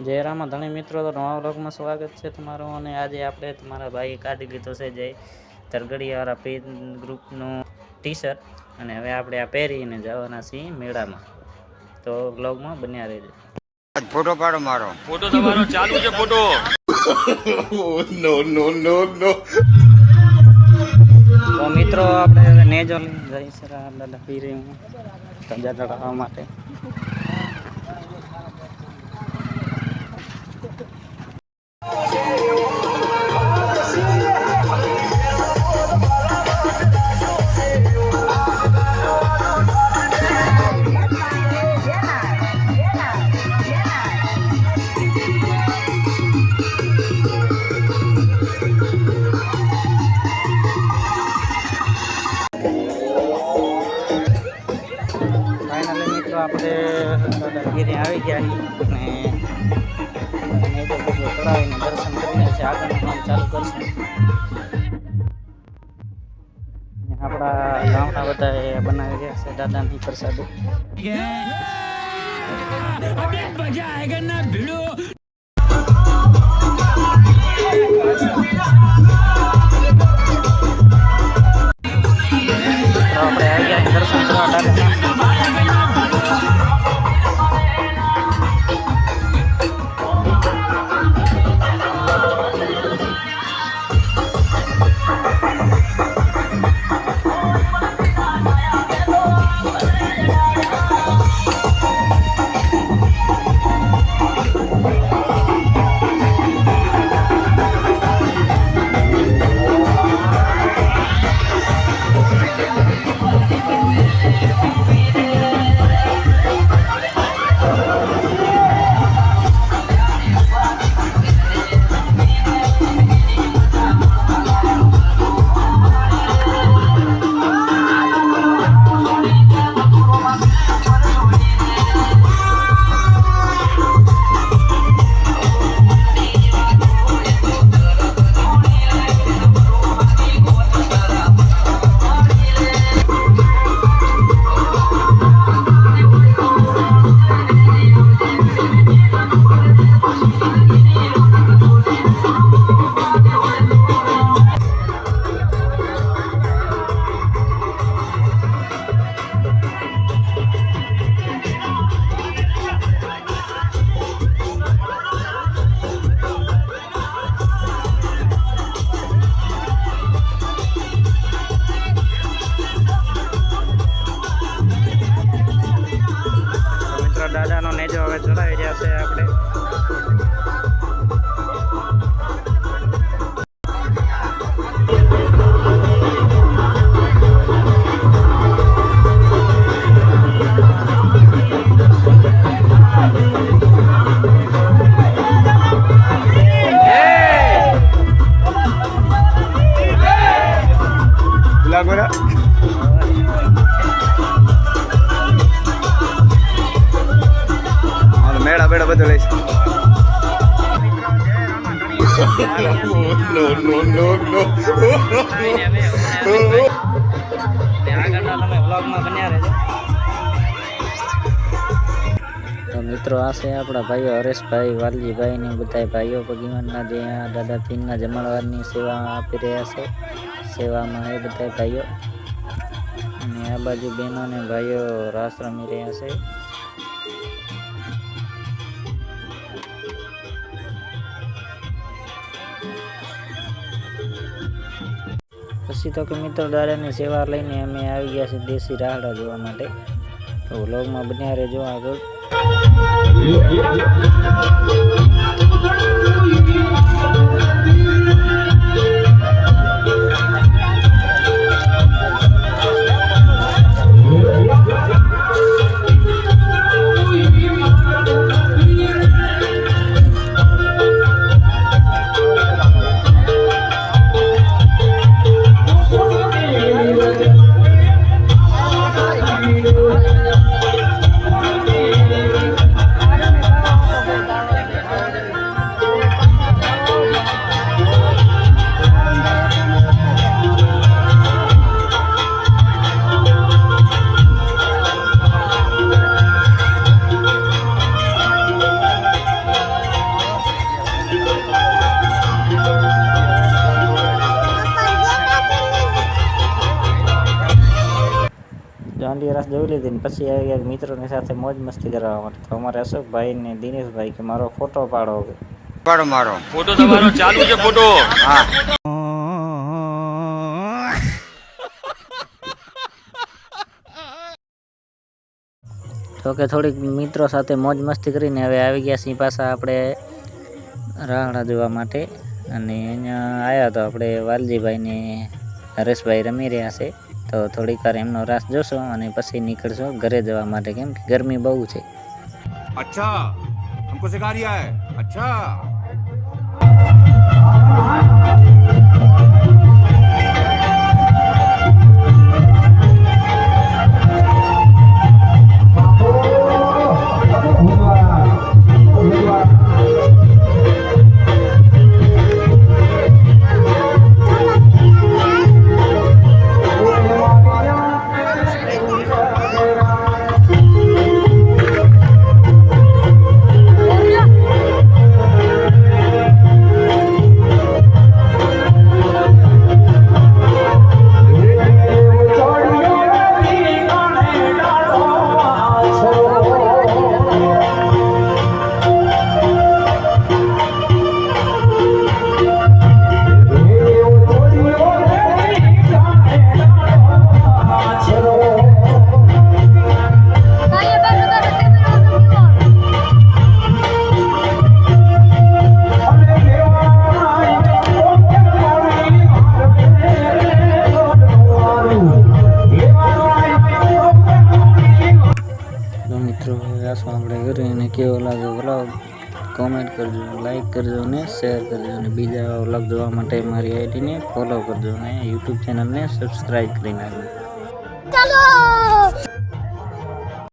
જય રામા ધણી મિત્રો, તો નવા વ્લોગમાં સ્વાગત છે તમારું. અને આજે આપણે તમારા ભાઈએ કાઢી લીધો છે જય તરગડીયાવાળા પેજ ગ્રુપનું ટી-શર્ટ, અને હવે આપણે આ પહેરીને જવાના છીએ મેળામાં. તો વ્લોગમાં બન્યા રહેજો. ફોટો પાડો મારો. ફોટો તમારો ચાલુ છે. ફોટો નો નો નો નો. તો મિત્રો આપણે હવે નેજો લઈને જઈશું દાદા પીરી ધજા ચડાવવા માટે. ફાઇનલી મિત્રો આપણે ગીરે આવી ગયા અને નેજો ચડાવીને દર્શન કરીને છે આગળનું કામ ચાલુ કરશું. આપણા ગામના બધા બનાવી રહ્યા છે દાદાની પ્રસાદી. આપણે આવી ગયા દર્શન કરવા દાદાના. દાદાનો નેજો હવે ચડાવી રહ્યા છે આપણે. મેળા બેડા બધું લઈશ. નો નો નો નો. આગળના તમે વ્લોગમાં બન્યા રહેજો. તો મિત્રો આ છે આપણા ભાઈઓ હરેશભાઈ, વાલજીભાઈ ને બધા ભાઈઓ ભગવાનના જ્યાં દાદા પીરના જમણવારની સેવા આપી રહ્યા છે. સેવામાં એ બધા ભાઈઓ, અને આ બાજુ બહેનો ને ભાઈઓ રાસ રમી રહ્યા છે. પછી તો કે મિત્રો દાદાની સેવા લઈને અમે આવી ગયા છીએ દેશી રાહડા જોવા માટે. તો વ્લોગમાં બન્યા રહેજો આગળ. ફેમિલી રાસ જોઈ લીધી ને પછી આવી ગયા મિત્રોની સાથે મોજ મસ્તી કરવા માટે. તો અમારે અશોકભાઈ ને દિનેશભાઈ કે મારો ફોટો પાડો કે પાડો મારો. ફોટો તમારો ચાલુ છે ફોટો. હા. તો કે થોડીક મિત્રો સાથે મોજ મસ્તી કરીને હવે આવી ગયા છીએ પાછા આપણે રાહડા જોવા માટે. અને અહીંયા આવ્યા તો આપણે વાલજીભાઈ ને હરેશભાઈ રમી રહ્યા છે. તો થોડીક વાર એમનો રાસ જોશો અને પછી નીકળશો ઘરે જવા માટે, કેમ કે ગરમી બહુ છે. अच्छा हमको सिखा रिया है. अच्छा આપણે કરીને કેવો લાગે વ્લોગ કોમેન્ટ કરજો, લાઈક કરજો ને શેર કરજો. અને બીજા વ્લોગ જોવા માટે મારી આઈડીને ફોલો કરજો અને યુટ્યુબ ચેનલને સબસ્ક્રાઈબ કરી નાખજો. ચાલો.